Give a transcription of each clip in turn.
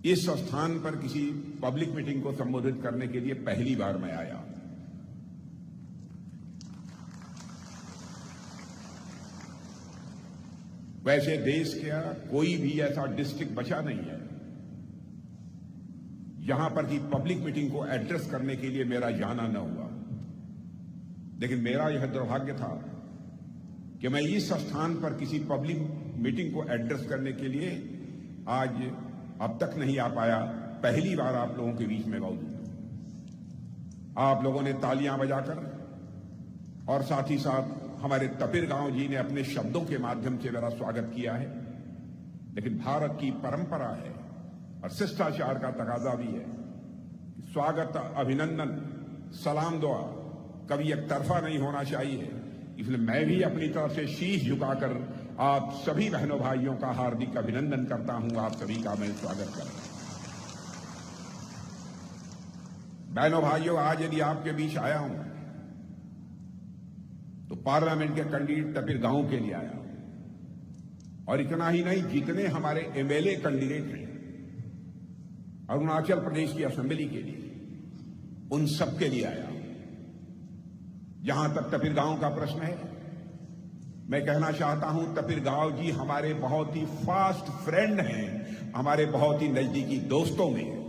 इस स्थान पर किसी पब्लिक मीटिंग को संबोधित करने के लिए पहली बार मैं आया। वैसे देश का कोई भी ऐसा डिस्ट्रिक्ट बचा नहीं है जहां पर कि पब्लिक मीटिंग को एड्रेस करने के लिए मेरा जाना न हुआ, लेकिन मेरा यह दुर्भाग्य था कि मैं इस स्थान पर किसी पब्लिक मीटिंग को एड्रेस करने के लिए आज अब तक नहीं आ पाया। पहली बार आप लोगों के बीच में मौजूद हूं। आप लोगों ने तालियां बजाकर और साथ ही साथ हमारे तपिरगांव जी ने अपने शब्दों के माध्यम से मेरा स्वागत किया है, लेकिन भारत की परंपरा है और शिष्टाचार का तकाजा भी है। स्वागत, अभिनंदन, सलाम दुआ कभी एक तरफा नहीं होना चाहिए। इसलिए मैं भी अपनी तरफ से शीश झुकाकर आप सभी बहनों भाइयों का हार्दिक अभिनंदन करता हूं। आप सभी का मैं स्वागत करता हूं। बहनों भाइयों, आज यदि आपके बीच आया हूं तो पार्लियामेंट के कैंडिडेट तपिरगांव के लिए आया हूं, और इतना ही नहीं, जितने हमारे एमएलए कैंडिडेट हैं अरुणाचल प्रदेश की असेंबली के लिए, उन सब के लिए आया हूं। जहां तक तपिरगांव का प्रश्न है, मैं कहना चाहता हूं तपिरगांव जी हमारे बहुत ही फास्ट फ्रेंड हैं, हमारे बहुत ही नजदीकी दोस्तों में हैं।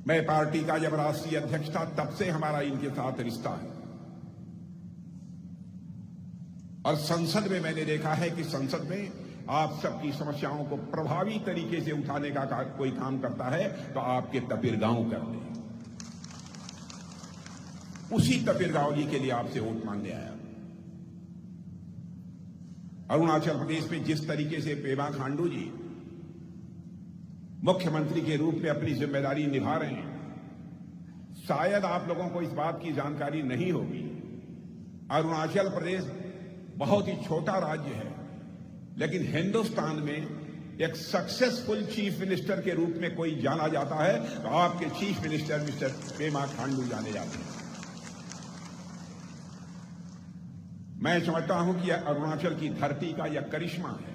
मैं पार्टी का जब राष्ट्रीय अध्यक्ष था तब से हमारा इनके साथ रिश्ता है, और संसद में मैंने देखा है कि संसद में आप सबकी समस्याओं को प्रभावी तरीके से उठाने का कोई काम करता है तो आपके तपिरगांव करते हैं। उसी तपिरगांव जी के लिए आपसे वोट मांगने आया। अरुणाचल प्रदेश में जिस तरीके से पेमा खांडू जी मुख्यमंत्री के रूप में अपनी जिम्मेदारी निभा रहे हैं, शायद आप लोगों को इस बात की जानकारी नहीं होगी। अरुणाचल प्रदेश बहुत ही छोटा राज्य है, लेकिन हिंदुस्तान में एक सक्सेसफुल चीफ मिनिस्टर के रूप में कोई जाना जाता है तो आपके chief minister mister Pema Khandu जाने जाते हैं। मैं समझता हूं कि यह अरुणाचल की धरती का यह करिश्मा है।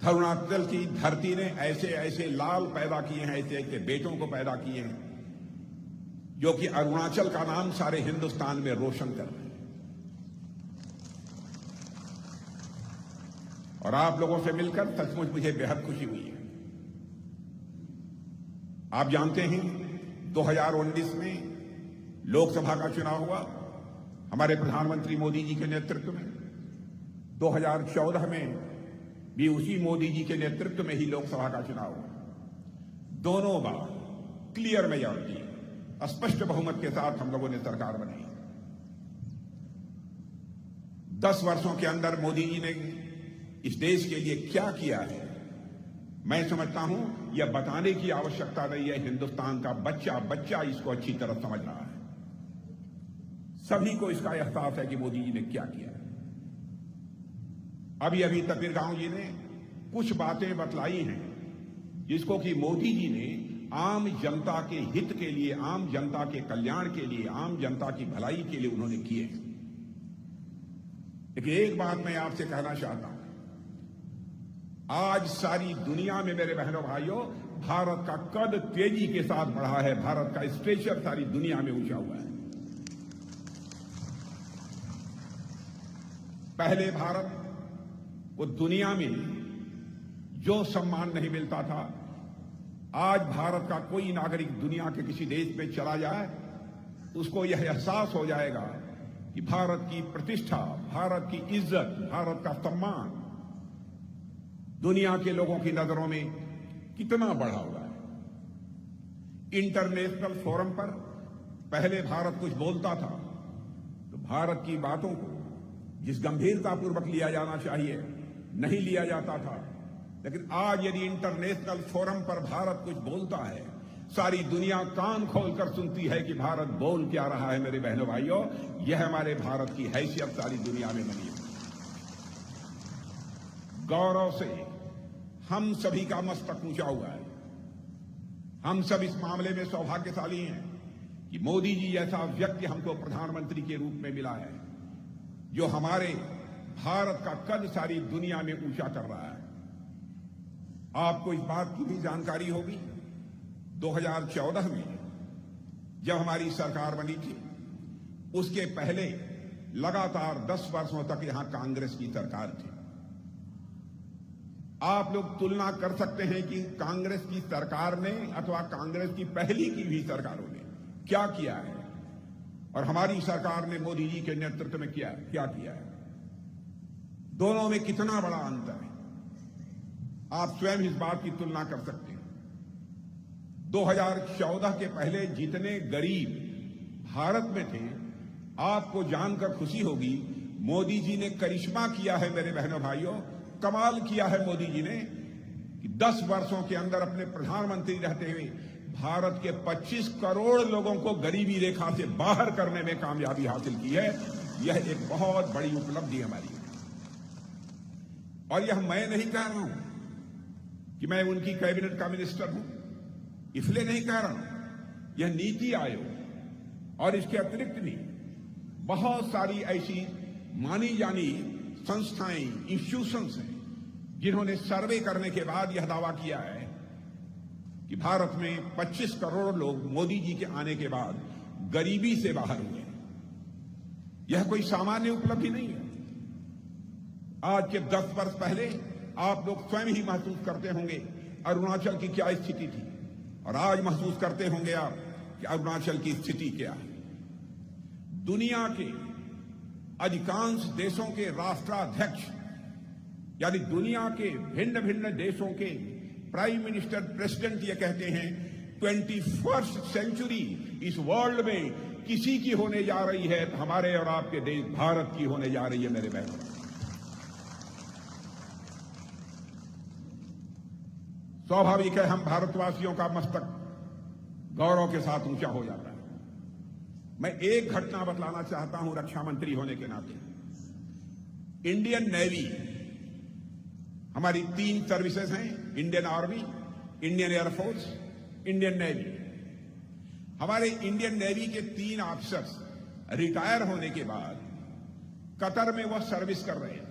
अरुणाचल की धरती ने ऐसे ऐसे लाल पैदा किए हैं, ऐसे ऐसे बेटों को पैदा किए हैं जो कि अरुणाचल का नाम सारे हिंदुस्तान में रोशन कर रहे हैं। और आप लोगों से मिलकर सचमुच मुझे बेहद खुशी हुई है। आप जानते हैं 2019 में लोकसभा का चुनाव हुआ हमारे प्रधानमंत्री मोदी जी के नेतृत्व में। 2014 में भी उसी मोदी जी के नेतृत्व में ही लोकसभा का चुनाव हुआ। दोनों बार क्लियर मेजॉरिटी, स्पष्ट बहुमत के साथ हम लोगों ने सरकार बनाई। 10 वर्षों के अंदर मोदी जी ने इस देश के लिए क्या किया है, मैं समझता हूं यह बताने की आवश्यकता नहीं है। हिंदुस्तान का बच्चा बच्चा इसको अच्छी तरह समझ रहा है। सभी को इसका एहसास है कि मोदी जी ने क्या किया है। अभी अभी तपिरगांव जी ने कुछ बातें बतलाई हैं जिसको कि मोदी जी ने आम जनता के हित के लिए, आम जनता के कल्याण के लिए, आम जनता की भलाई के लिए उन्होंने किए हैं। लेकिन एक बात मैं आपसे कहना चाहता हूं, आज सारी दुनिया में मेरे बहनों भाइयों भारत का कद तेजी के साथ बढ़ा है। भारत का स्टेचर सारी दुनिया में ऊंचा हुआ है। पहले भारत वो दुनिया में जो सम्मान नहीं मिलता था, आज भारत का कोई नागरिक दुनिया के किसी देश में चला जाए उसको यह एहसास हो जाएगा कि भारत की प्रतिष्ठा, भारत की इज्जत, भारत का सम्मान दुनिया के लोगों की नजरों में कितना बढ़ा हुआ है। इंटरनेशनल फोरम पर पहले भारत कुछ बोलता था तो भारत की बातों को जिस गंभीरतापूर्वक लिया जाना चाहिए नहीं लिया जाता था, लेकिन आज यदि इंटरनेशनल फोरम पर भारत कुछ बोलता है, सारी दुनिया कान खोलकर सुनती है कि भारत बोल क्या रहा है। मेरे बहनों भाइयों, यह हमारे भारत की हैसियत सारी दुनिया में बनी है। गौरव से हम सभी का मस्तक ऊंचा हुआ है। हम सब इस मामले में सौभाग्यशाली हैं कि मोदी जी जैसा व्यक्ति हमको प्रधानमंत्री के रूप में मिला है, जो हमारे भारत का कद सारी दुनिया में ऊंचा कर रहा है। आपको इस बात की भी जानकारी होगी, 2014 में जब हमारी सरकार बनी थी, उसके पहले लगातार 10 वर्षों तक यहां कांग्रेस की सरकार थी। आप लोग तुलना कर सकते हैं कि कांग्रेस की सरकार ने अथवा कांग्रेस की पहली की भी सरकारों ने क्या किया है और हमारी सरकार ने मोदी जी के नेतृत्व में क्या किया है। दोनों में कितना बड़ा अंतर है, आप स्वयं इस बात की तुलना कर सकते हैं। 2014 के पहले जितने गरीब भारत में थे, आपको जानकर खुशी होगी, मोदी जी ने करिश्मा किया है मेरे बहनों भाइयों, कमाल किया है मोदी जी ने कि 10 वर्षों के अंदर अपने प्रधानमंत्री रहते हुए भारत के 25 करोड़ लोगों को गरीबी रेखा से बाहर करने में कामयाबी हासिल की है। यह एक बहुत बड़ी उपलब्धि हमारी है। और यह मैं नहीं कह रहा हूं कि मैं उनकी कैबिनेट का मिनिस्टर हूं, इसलिए नहीं कह रहा हूं। यह नीति आयोग और इसके अतिरिक्त भी बहुत सारी ऐसी मानी जानी संस्थाएं, इंस्टीट्यूशंस हैं जिन्होंने सर्वे करने के बाद यह दावा किया है कि भारत में 25 करोड़ लोग मोदी जी के आने के बाद गरीबी से बाहर हुए। यह कोई सामान्य उपलब्धि नहीं है। आज के 10 वर्ष पहले आप लोग स्वयं ही महसूस करते होंगे अरुणाचल की क्या स्थिति थी, और आज महसूस करते होंगे आप कि अरुणाचल की स्थिति क्या है। दुनिया के अधिकांश देशों के राष्ट्राध्यक्ष, यानी दुनिया के भिन्न भिन्न देशों के प्राइम मिनिस्टर, प्रेसिडेंट ये कहते हैं 21st सेंचुरी इस वर्ल्ड में किसी की होने जा रही है तो हमारे और आपके देश भारत की होने जा रही है मेरे बहनों। स्वाभाविक है हम भारतवासियों का मस्तक गौरव के साथ ऊंचा हो जाता है। मैं एक घटना बतलाना चाहता हूं रक्षा मंत्री होने के नाते। इंडियन नेवी, हमारी 3 सर्विसेज हैं, Indian army, Indian air force, Indian navy. हमारे इंडियन नेवी के 3 ऑफिसर्स रिटायर होने के बाद कतर में वह सर्विस कर रहे थे।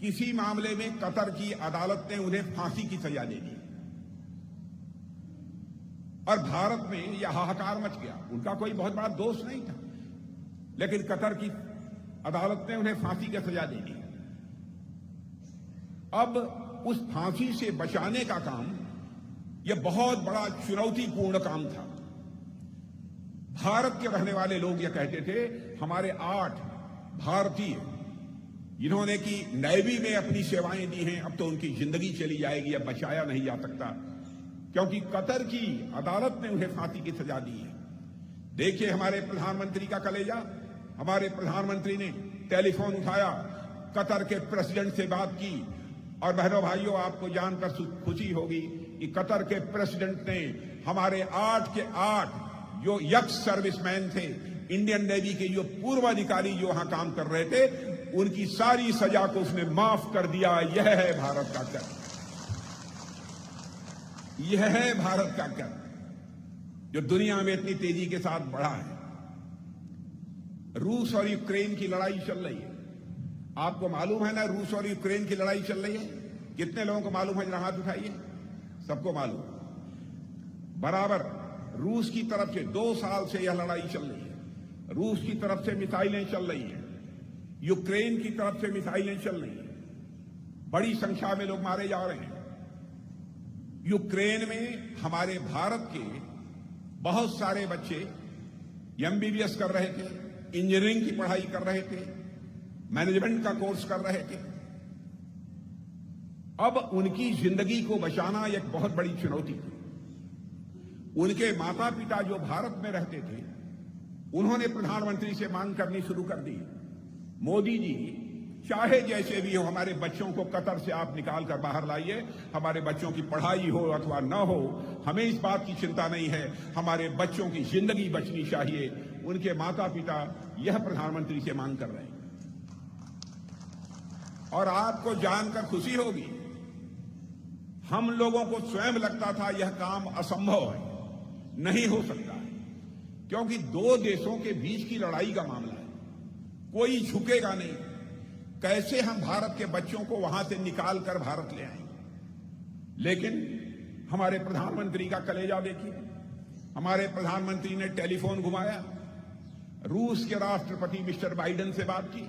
किसी मामले में कतर की अदालत ने उन्हें फांसी की सजा दे दी और भारत में यह हाहाकार मच गया। उनका कोई बहुत बड़ा दोष नहीं था, लेकिन कतर की अदालत ने उन्हें फांसी की सजा दे दी। अब उस फांसी से बचाने का काम यह बहुत बड़ा चुनौतीपूर्ण काम था। भारत के रहने वाले लोग यह कहते थे, हमारे 8 भारतीय जिन्होंने कि नेवी में अपनी सेवाएं दी हैं, अब तो उनकी जिंदगी चली जाएगी, अब बचाया नहीं जा सकता, क्योंकि कतर की अदालत ने उन्हें फांसी की सजा दी है। देखिए हमारे प्रधानमंत्री का कलेजा, हमारे प्रधानमंत्री ने टेलीफोन उठाया, कतर के प्रेसिडेंट से बात की, और बहनों भाइयों आपको जानकर खुशी होगी कि कतर के प्रेसिडेंट ने हमारे 8 के 8 जो यक्स सर्विसमैन थे, इंडियन नेवी के जो पूर्व अधिकारी जो वहां काम कर रहे थे, उनकी सारी सजा को उसने माफ कर दिया। यह है भारत का कर, यह है भारत का कर जो दुनिया में इतनी तेजी के साथ बढ़ा है। रूस और यूक्रेन की लड़ाई चल रही है, आपको मालूम है ना, रूस और यूक्रेन की लड़ाई चल रही है। कितने लोगों को मालूम है, जरा हाथ उठाइए। सबको मालूम, बराबर रूस की तरफ से 2 साल से यह लड़ाई चल रही है। रूस की तरफ से मिसाइलें चल रही हैं, यूक्रेन की तरफ से मिसाइलें चल रही हैं, बड़ी संख्या में लोग मारे जा रहे हैं। यूक्रेन में हमारे भारत के बहुत सारे बच्चे एमबीबीएस कर रहे थे, इंजीनियरिंग की पढ़ाई कर रहे थे, मैनेजमेंट का कोर्स कर रहे थे। अब उनकी जिंदगी को बचाना एक बहुत बड़ी चुनौती थी। उनके माता पिता जो भारत में रहते थे, उन्होंने प्रधानमंत्री से मांग करनी शुरू कर दी, मोदी जी चाहे जैसे भी हो हमारे बच्चों को कतर से आप निकाल कर बाहर लाइए, हमारे बच्चों की पढ़ाई हो अथवा न हो, हमें इस बात की चिंता नहीं है, हमारे बच्चों की जिंदगी बचनी चाहिए। उनके माता पिता यह प्रधानमंत्री से मांग कर रहे हैं। और आपको जानकर खुशी होगी, हम लोगों को स्वयं लगता था यह काम असंभव है, नहीं हो सकता है, क्योंकि 2 देशों के बीच की लड़ाई का मामला है, कोई झुकेगा नहीं। कैसे हम भारत के बच्चों को वहां से निकाल कर भारत ले आएंगे। लेकिन हमारे प्रधानमंत्री का कलेजा देखिए, हमारे प्रधानमंत्री ने टेलीफोन घुमाया, रूस के राष्ट्रपति मिस्टर बाइडेन से बात की,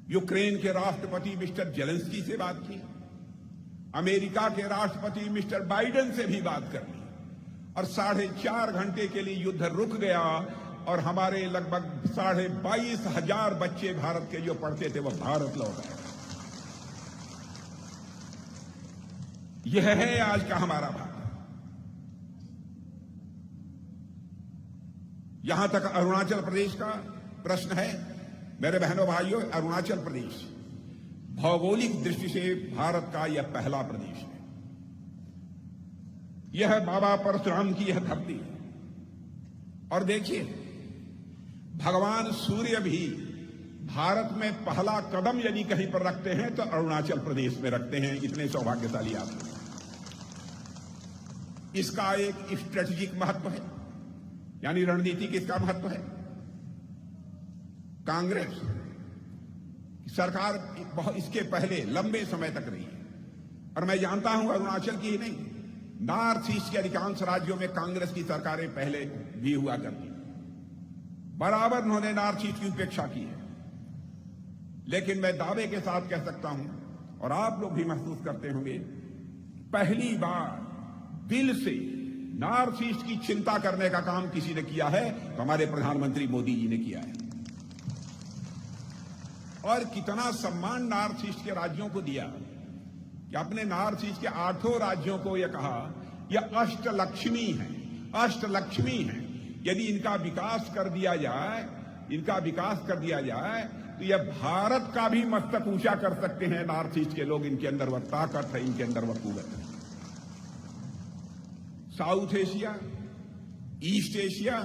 यूक्रेन के राष्ट्रपति मिस्टर जेलेंस्की से बात की, अमेरिका के राष्ट्रपति मिस्टर बाइडेन से भी बात कर ली और 4.5 घंटे के लिए युद्ध रुक गया और हमारे लगभग 22,500 बच्चे भारत के जो पढ़ते थे वो भारत लौट आए। यह है आज का हमारा भारत। यहां तक अरुणाचल प्रदेश का प्रश्न है। मेरे बहनों भाइयों, अरुणाचल प्रदेश भौगोलिक दृष्टि से भारत का यह पहला प्रदेश है। यह बाबा परशुराम की यह धरती है। और देखिए, भगवान सूर्य भी भारत में पहला कदम यदि कहीं पर रखते हैं तो अरुणाचल प्रदेश में रखते हैं। इतने सौभाग्यशाली आप हैं। इसका एक स्ट्रेटेजिक महत्व है, यानी रणनीतिक इसका महत्व है। कांग्रेस सरकार इसके पहले लंबे समय तक रही है और मैं जानता हूं अरुणाचल की ही नहीं, नॉर्थ ईस्ट के अधिकांश राज्यों में कांग्रेस की सरकारें पहले भी हुआ करती, बराबर उन्होंने नॉर्थ ईस्ट की उपेक्षा की है। लेकिन मैं दावे के साथ कह सकता हूं, और आप लोग भी महसूस करते होंगे, पहली बार दिल से नॉर्थ ईस्ट की चिंता करने का काम किसी ने किया है तो हमारे प्रधानमंत्री मोदी जी ने किया है। और कितना सम्मान नॉर्थ ईस्ट के राज्यों को दिया कि अपने नॉर्थ ईस्ट के 8 राज्यों को यह कहा यह अष्टलक्ष्मी है, अष्टलक्ष्मी है। यदि इनका विकास कर दिया जाए तो यह भारत का भी मस्तक ऊंचा कर सकते हैं नॉर्थ ईस्ट के लोग। इनके अंदर वह ताकत है, इनके अंदर वह कुव्वत है। साउथ एशिया, ईस्ट एशिया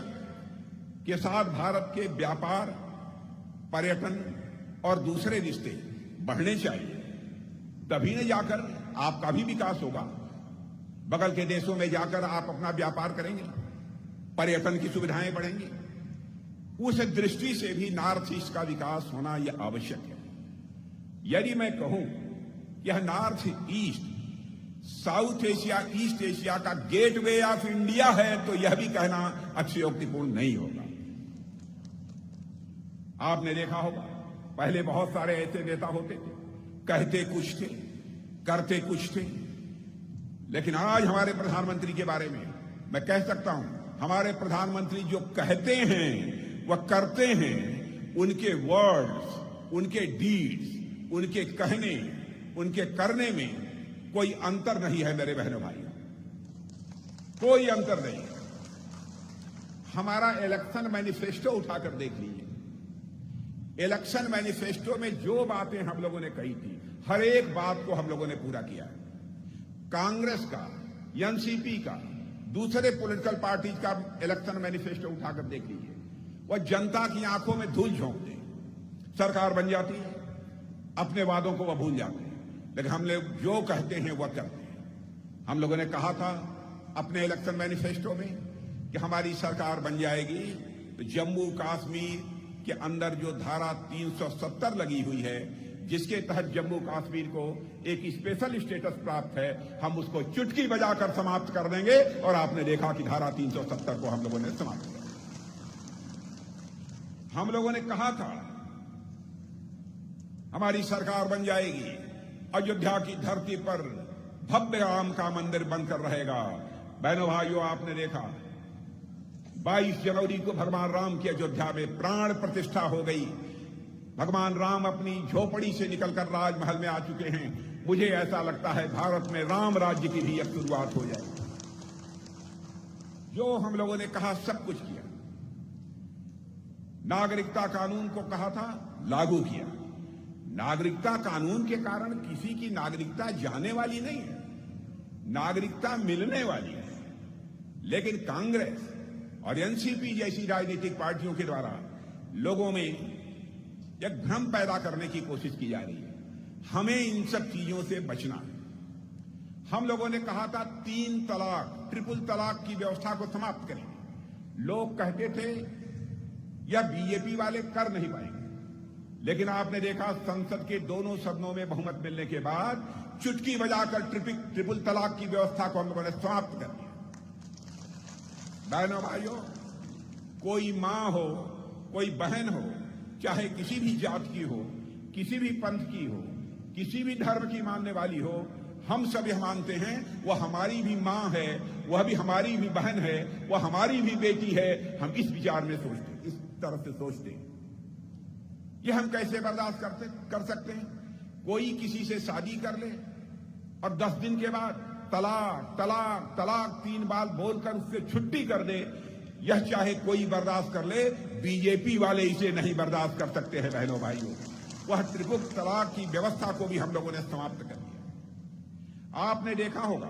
के साथ भारत के व्यापार, पर्यटन और दूसरे रिश्ते बढ़ने चाहिए, तभी न जाकर आपका भी विकास होगा। बगल के देशों में जाकर आप अपना व्यापार करेंगे, पर्यटन की सुविधाएं बढ़ेंगी। उस दृष्टि से भी नॉर्थ ईस्ट का विकास होना यह आवश्यक है। यदि मैं कहूं कि यह north east south Asia, east Asia का गेटवे ऑफ इंडिया है तो यह भी कहना अतिशयोक्तिपूर्ण नहीं होगा। आपने देखा होगा, पहले बहुत सारे ऐसे नेता होते थे, कहते कुछ थे, करते कुछ थे। लेकिन आज हमारे प्रधानमंत्री के बारे में मैं कह सकता हूं, हमारे प्रधानमंत्री जो कहते हैं वह करते हैं। उनके वर्ड्स, उनके डीड्स, उनके कहने, उनके करने में कोई अंतर नहीं है मेरे बहनों भाइयों, कोई अंतर नहीं है। हमारा इलेक्शन मैनिफेस्टो उठाकर देख लीजिए। इलेक्शन मैनिफेस्टो में जो बातें हम लोगों ने कही थी, हर एक बात को हम लोगों ने पूरा किया है। कांग्रेस का, एनसीपी का, दूसरे पॉलिटिकल पार्टीज का इलेक्शन मैनिफेस्टो उठाकर देख लीजिए। वह जनता की आंखों में धूल झोंक दे, सरकार बन जाती है, अपने वादों को वह भूल जाते हैं। लेकिन हम लोग जो कहते हैं वह करते हैं। हम लोगों ने कहा था अपने इलेक्शन मैनिफेस्टो में कि हमारी सरकार बन जाएगी तो जम्मू कश्मीर के अंदर जो धारा 370 लगी हुई है, जिसके तहत जम्मू कश्मीर को एक स्पेशल स्टेटस प्राप्त है, हम उसको चुटकी बजाकर समाप्त कर देंगे। और आपने देखा कि धारा 370 को हम लोगों ने समाप्त किया। हम लोगों ने कहा था हमारी सरकार बन जाएगी, अयोध्या की धरती पर भव्य राम का मंदिर बनकर रहेगा। बहनों भाइयों, आपने देखा 22 जनवरी को भगवान राम की अयोध्या में प्राण प्रतिष्ठा हो गई। भगवान राम अपनी झोपड़ी से निकलकर राजमहल में आ चुके हैं। मुझे ऐसा लगता है भारत में राम राज्य की भी एक शुरुआत हो जाएगी। जो हम लोगों ने कहा सब कुछ किया। नागरिकता कानून को कहा था, लागू किया। नागरिकता कानून के कारण किसी की नागरिकता जाने वाली नहीं है, नागरिकता मिलने वाली है। लेकिन कांग्रेस और एनसीपी जैसी राजनीतिक पार्टियों के द्वारा लोगों में एक भ्रम पैदा करने की कोशिश की जा रही है। हमें इन सब चीजों से बचना है। हम लोगों ने कहा था 3 तलाक, ट्रिपल तलाक की व्यवस्था को समाप्त करेंगे। लोग कहते थे यह बीजेपी वाले कर नहीं पाएंगे, लेकिन आपने देखा संसद के दोनों सदनों में बहुमत मिलने के बाद चुटकी बजाकर ट्रिपल तलाक की व्यवस्था को हम लोगों ने समाप्त कर दिया। बहनों भाइयों, कोई मां हो, कोई बहन हो, चाहे किसी भी जात की हो, किसी भी पंथ की हो, किसी भी धर्म की मानने वाली हो, हम सब यह मानते हैं वह हमारी भी मां है, वह भी हमारी भी बहन है, वह हमारी भी बेटी है। हम इस विचार में सोचते हैं, इस तरह से सोचते हैं। यह हम कैसे बर्दाश्त कर सकते हैं? कोई किसी से शादी कर ले और 10 दिन के बाद तलाक तलाक तलाक 3 बार बोलकर उससे छुट्टी कर दे, यह चाहे कोई बर्दाश्त कर ले, बीजेपी वाले इसे नहीं बर्दाश्त कर सकते हैं। बहनों भाइयों, वह ट्रिपल तलाक की व्यवस्था को भी हम लोगों ने समाप्त कर दिया। आपने देखा होगा,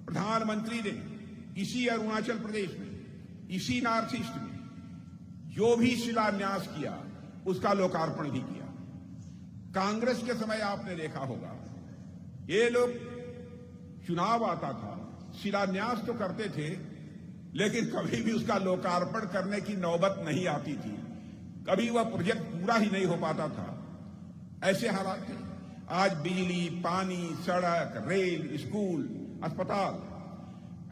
प्रधानमंत्री ने इसी अरुणाचल प्रदेश में, इसी नॉर्थ ईस्ट में जो भी शिलान्यास किया उसका लोकार्पण भी किया। कांग्रेस के समय आपने देखा होगा, ये लोग चुनाव आता था, शिलान्यास तो करते थे, लेकिन कभी भी उसका लोकार्पण करने की नौबत नहीं आती थी। कभी वह प्रोजेक्ट पूरा ही नहीं हो पाता था। ऐसे हालात थे। आज बिजली, पानी, सड़क, रेल, स्कूल, अस्पताल,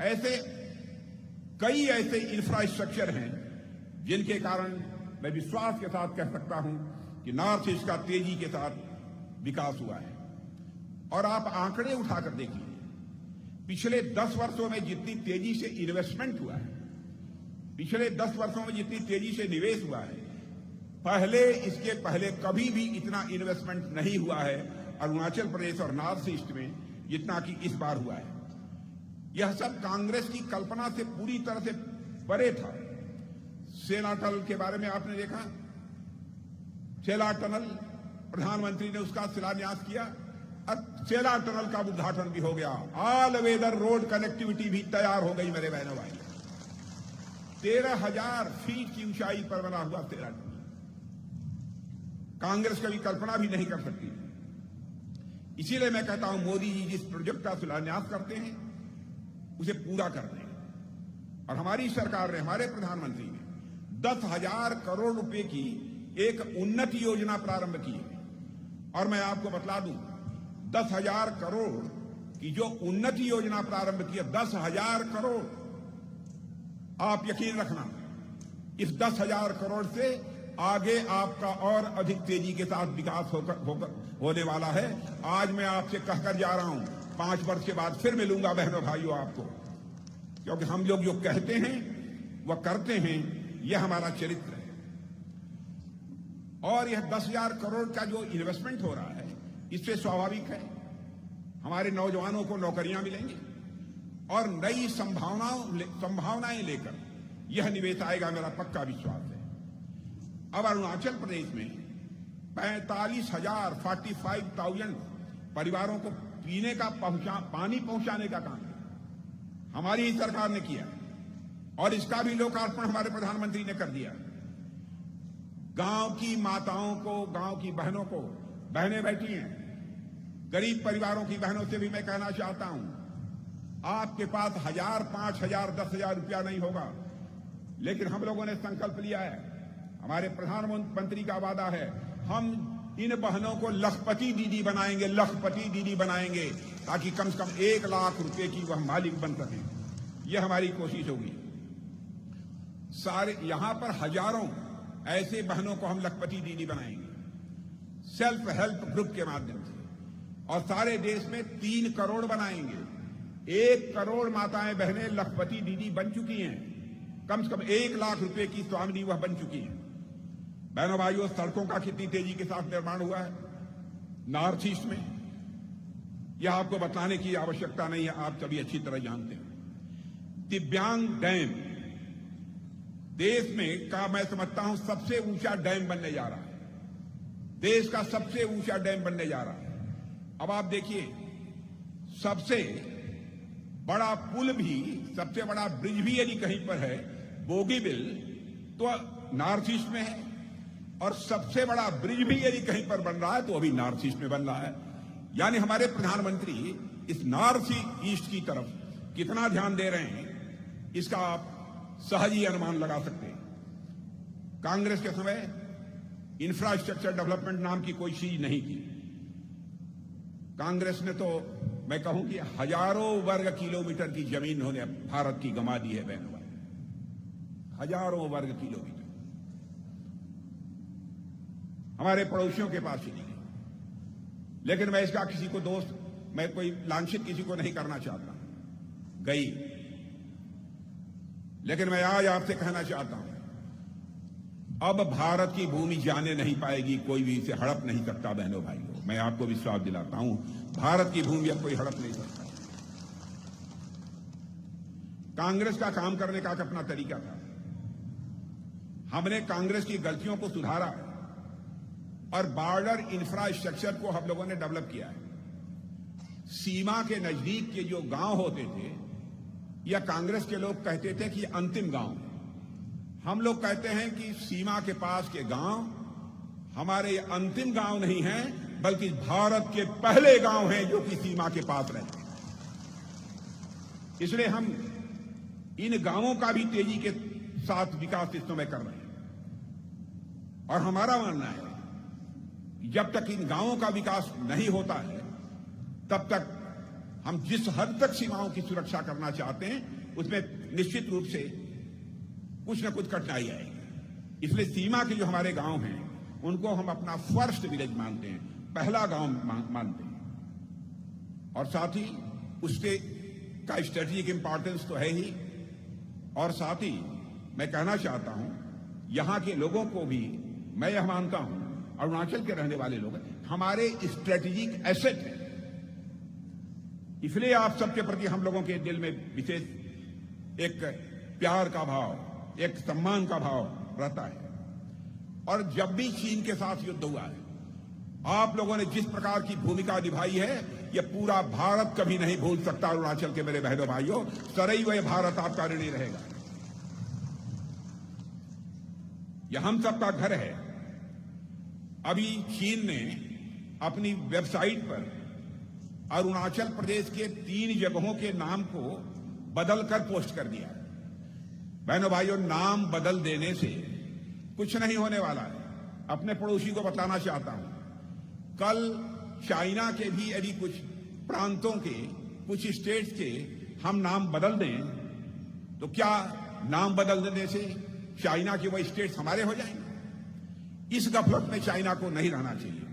ऐसे कई ऐसे इंफ्रास्ट्रक्चर हैं जिनके कारण मैं विश्वास के साथ कह सकता हूं कि नॉर्थ ईस्ट का तेजी के साथ विकास हुआ है। और आप आंकड़े उठाकर देखिए, पिछले 10 वर्षों में जितनी तेजी से इन्वेस्टमेंट हुआ है, पिछले 10 वर्षों में जितनी तेजी से निवेश हुआ है, इसके पहले कभी भी इतना इन्वेस्टमेंट नहीं हुआ है अरुणाचल प्रदेश और नॉर्थ ईस्ट में जितना कि इस बार हुआ है। यह सब कांग्रेस की कल्पना से पूरी तरह से परे था। सेला टनल के बारे में आपने देखा, सेला टनल प्रधानमंत्री ने उसका शिलान्यास किया, अब सेला टनल का उद्घाटन भी हो गया। ऑल वेदर रोड कनेक्टिविटी भी तैयार हो गई मेरे बहनों भाई। 13,000 फीट की ऊंचाई पर बना हुआ सेला टनल कांग्रेस कभी कल्पना भी नहीं कर सकती। इसीलिए मैं कहता हूं, मोदी जी जिस प्रोजेक्ट का शिलान्यास करते हैं उसे पूरा कर दें। और हमारी सरकार ने, हमारे प्रधानमंत्री ने 10,000 करोड़ रुपए की एक उन्नति योजना प्रारंभ की है। और मैं आपको बतला दूं, 10,000 करोड़ की जो उन्नति योजना प्रारंभ की है, 10,000 करोड़, आप यकीन रखना, इस 10,000 करोड़ से आगे आपका और अधिक तेजी के साथ विकास होने वाला है। आज मैं आपसे कहकर जा रहा हूं, 5 वर्ष के बाद फिर मिलूंगा बहनों भाइयों आपको, क्योंकि हम लोग जो कहते हैं वह करते हैं, यह हमारा चरित्र है। और यह 10,000 करोड़ का जो इन्वेस्टमेंट हो रहा है, इससे स्वाभाविक है हमारे नौजवानों को नौकरियां मिलेंगी और नई संभावनाएं लेकर यह निवेश आएगा, मेरा पक्का विश्वास है। अब अरुणाचल प्रदेश में 45,000 परिवारों को पीने का पानी पहुंचाने का काम हमारी ही सरकार ने किया और इसका भी लोकार्पण हमारे प्रधानमंत्री ने कर दिया। गांव की माताओं को, गांव की बहनों को, बहनें बैठी हैं, गरीब परिवारों की बहनों से भी मैं कहना चाहता हूं, आपके पास 1,000, 5,000, 10,000 रुपया नहीं होगा, लेकिन हम लोगों ने संकल्प लिया है, हमारे प्रधानमंत्री का वादा है, हम इन बहनों को लखपति दीदी बनाएंगे, लखपति दीदी बनाएंगे, ताकि कम से कम 1 लाख रुपए की वह मालिक बन सके। यह हमारी कोशिश होगी। सारे यहां पर हजारों ऐसे बहनों को हम लखपति दीदी बनाएंगे सेल्फ हेल्प ग्रुप के माध्यम से, और सारे देश में 3 करोड़ बनाएंगे। 1 करोड़ माताएं बहनें लखपति दीदी बन चुकी हैं, कम से कम 1 लाख रुपए की स्वामिनी वह बन चुकी हैं। बहनों भाइयों, सड़कों का कितनी तेजी के साथ निर्माण हुआ है नॉर्थ ईस्ट में, यह आपको बताने की आवश्यकता नहीं है, आप सभी अच्छी तरह जानते हैं। दिव्यांग डैम देश में का मैं समझता हूं सबसे ऊंचा डैम बनने जा रहा है, देश का सबसे ऊंचा डैम बनने जा रहा है। अब आप देखिए, सबसे बड़ा पुल भी, सबसे बड़ा ब्रिज भी यदि कहीं पर है, बोगीबिल, तो नॉर्थ ईस्ट में है, और सबसे बड़ा ब्रिज भी यदि कहीं पर बन रहा है तो अभी नॉर्थ ईस्ट में बन रहा है। यानी हमारे प्रधानमंत्री इस नॉर्थ ईस्ट की तरफ कितना ध्यान दे रहे हैं, इसका आप सहज ही अनुमान लगा सकते हैं। कांग्रेस के समय इंफ्रास्ट्रक्चर डेवलपमेंट नाम की कोई चीज नहीं की। कांग्रेस ने तो मैं कहूं कि हजारों वर्ग किलोमीटर की जमीन उन्होंने भारत की गंवा दी है बहनों भाई, हजारों वर्ग किलोमीटर हमारे पड़ोसियों के पास ही नहीं है। लेकिन मैं इसका किसी को दोस्त, मैं कोई लांछित किसी को नहीं करना चाहता, गई। लेकिन मैं आज आपसे कहना चाहता हूं, अब भारत की भूमि जाने नहीं पाएगी, कोई भी इसे हड़प नहीं सकता बहनों भाइयों। मैं आपको विश्वास दिलाता हूं, भारत की भूमि अब कोई हड़प नहीं सकता। कांग्रेस का काम करने का अपना तरीका था। हमने कांग्रेस की गलतियों को सुधारा है और बॉर्डर इंफ्रास्ट्रक्चर को हम लोगों ने डेवलप किया है। सीमा के नजदीक के जो गांव होते थे, या कांग्रेस के लोग कहते थे कि अंतिम गांव, हम लोग कहते हैं कि सीमा के पास के गांव हमारे अंतिम गांव नहीं हैं, बल्कि भारत के पहले गांव हैं जो कि सीमा के पास रहते हैं। इसलिए हम इन गांवों का भी तेजी के साथ विकास इस समय कर रहे हैं। और हमारा मानना है कि जब तक इन गांवों का विकास नहीं होता है, तब तक हम जिस हद तक सीमाओं की सुरक्षा करना चाहते हैं, उसमें निश्चित रूप से कुछ न कुछ कठिनाई आएगी। इसलिए सीमा के जो हमारे गांव हैं, उनको हम अपना फर्स्ट विलेज मानते हैं, पहला गांव मानते हैं। और साथ ही उसके का स्ट्रेटेजिक इंपॉर्टेंस तो है ही। और साथ ही मैं कहना चाहता हूं, यहां के लोगों को भी मैं यह मानता हूं, अरुणाचल के रहने वाले लोग हमारे स्ट्रेटेजिक एसेट हैं। इसलिए आप सबके प्रति हम लोगों के दिल में विशेष एक प्यार का भाव, एक सम्मान का भाव रहता है। और जब भी चीन के साथ युद्ध हुआ है, आप लोगों ने जिस प्रकार की भूमिका निभाई है, यह पूरा भारत कभी नहीं भूल सकता। अरुणाचल के मेरे बहनों भाइयों, सदैव यह भारत आपका ऋणी रहेगा। यह हम सबका घर है। अभी चीन ने अपनी वेबसाइट पर अरुणाचल प्रदेश के 3 जगहों के नाम को बदलकर पोस्ट कर दिया। बहनों भाइयों, नाम बदल देने से कुछ नहीं होने वाला है। अपने पड़ोसी को बताना चाहता हूं, कल चाइना के भी यदि कुछ प्रांतों के, कुछ स्टेट्स के हम नाम बदल दें, तो क्या नाम बदल देने से चाइना के वो स्टेट्स हमारे हो जाएंगे? इस गफलत में चाइना को नहीं रहना चाहिए।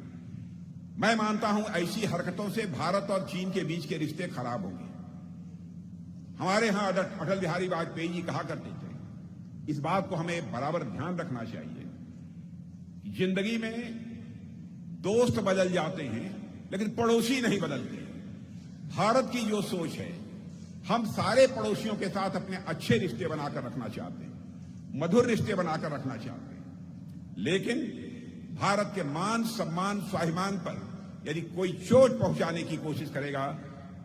मैं मानता हूं ऐसी हरकतों से भारत और चीन के बीच के रिश्ते खराब होंगे। हमारे यहां अटल बिहारी वाजपेयी जी कहा करते थे, इस बात को हमें बराबर ध्यान रखना चाहिए कि जिंदगी में दोस्त बदल जाते हैं, लेकिन पड़ोसी नहीं बदलते। भारत की जो सोच है, हम सारे पड़ोसियों के साथ अपने अच्छे रिश्ते बनाकर रखना चाहते हैं, मधुर रिश्ते बनाकर रखना चाहते हैं। लेकिन भारत के मान, सम्मान, स्वाभिमान पर यदि कोई चोट पहुंचाने की कोशिश करेगा,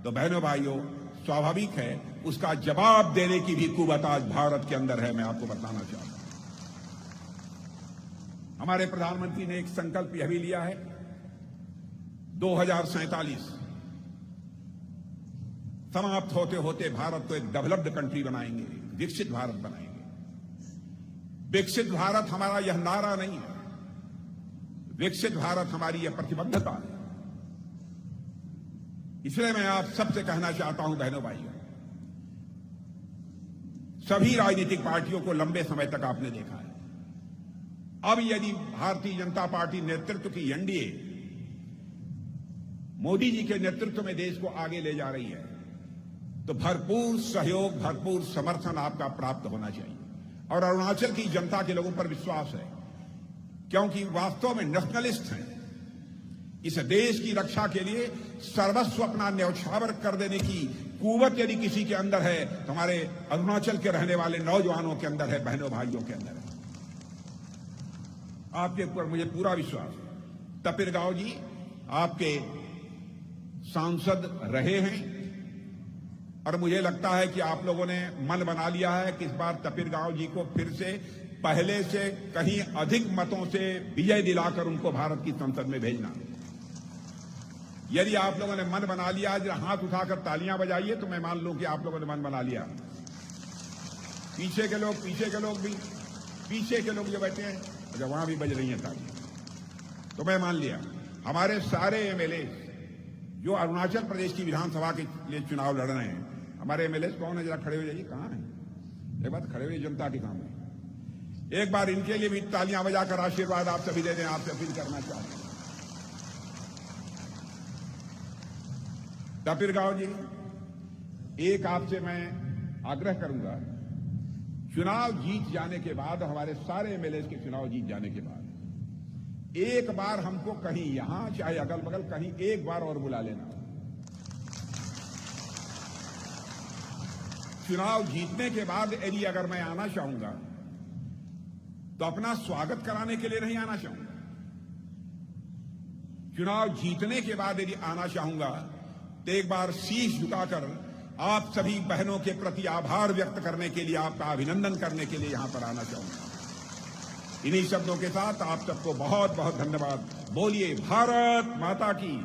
तो बहनों भाइयों, स्वाभाविक है उसका जवाब देने की भी कुवत आज भारत के अंदर है। मैं आपको बताना चाहता हूं, हमारे प्रधानमंत्री ने एक संकल्प यह भी लिया है, 2047 समाप्त होते होते भारत को एक डेवलप्ड कंट्री बनाएंगे, विकसित भारत बनाएंगे। विकसित भारत हमारा यह नारा नहीं है, विकसित भारत हमारी यह प्रतिबद्धता है। इसलिए मैं आप सबसे कहना चाहता हूं बहनों भाइयों, सभी राजनीतिक पार्टियों को लंबे समय तक आपने देखा है। अब यदि भारतीय जनता पार्टी नेतृत्व की एनडीए मोदी जी के नेतृत्व में देश को आगे ले जा रही है, तो भरपूर सहयोग, भरपूर समर्थन आपका प्राप्त होना चाहिए। और अरुणाचल की जनता के लोगों पर विश्वास है, क्योंकि वास्तव में नेशनलिस्ट हैं। इस देश की रक्षा के लिए सर्वस्व अपना न्यौछावर कर देने की कुवत यदि किसी के अंदर है, तो हमारे अरुणाचल के रहने वाले नौजवानों के अंदर है, बहनों भाइयों के अंदर है। आपके ऊपर मुझे पूरा विश्वास है। तपिर गांव जी आपके सांसद रहे हैं, और मुझे लगता है कि आप लोगों ने मन बना लिया है कि इस बार तपिर गांव जी को फिर से पहले से कहीं अधिक मतों से विजय दिलाकर उनको भारत की संसद में भेजना। यदि आप लोगों ने मन बना लिया, जरा हाथ उठाकर तालियां बजाइए, तो मैं मान लूं कि आप लोगों ने मन बना लिया। पीछे के लोग भी, पीछे के लोग जो बैठे हैं, अच्छा वहां भी बज रही हैं तालियां। तो मैं मान लिया हमारे सारे एमएलए जो अरुणाचल प्रदेश की विधानसभा के लिए चुनाव लड़ रहे हैं, हमारे एमएलए कौन है, जरा खड़े हो जाइए, कहां है? एक बात खड़े हुए जनता के सामने एक बार इनके लिए भी तालियां बजाकर आशीर्वाद आप सभी दे दें, आपसे अपील करना चाहते हैं। कपिल गांव जी, एक आपसे मैं आग्रह करूंगा, चुनाव जीत जाने के बाद, हमारे सारे एमएलए के चुनाव जीत जाने के बाद, एक बार हमको कहीं यहां चाहे अगल बगल कहीं एक बार और बुला लेना। चुनाव जीतने के बाद यदि अगर मैं आना चाहूंगा तो अपना स्वागत कराने के लिए नहीं आना चाहूंगा। चुनाव जीतने के बाद यदि आना चाहूंगा तो एक बार शीश झुकाकर आप सभी बहनों के प्रति आभार व्यक्त करने के लिए, आपका अभिनंदन करने के लिए यहां पर आना चाहूंगा। इन्हीं शब्दों के साथ आप सबको बहुत बहुत धन्यवाद। बोलिए भारत माता की।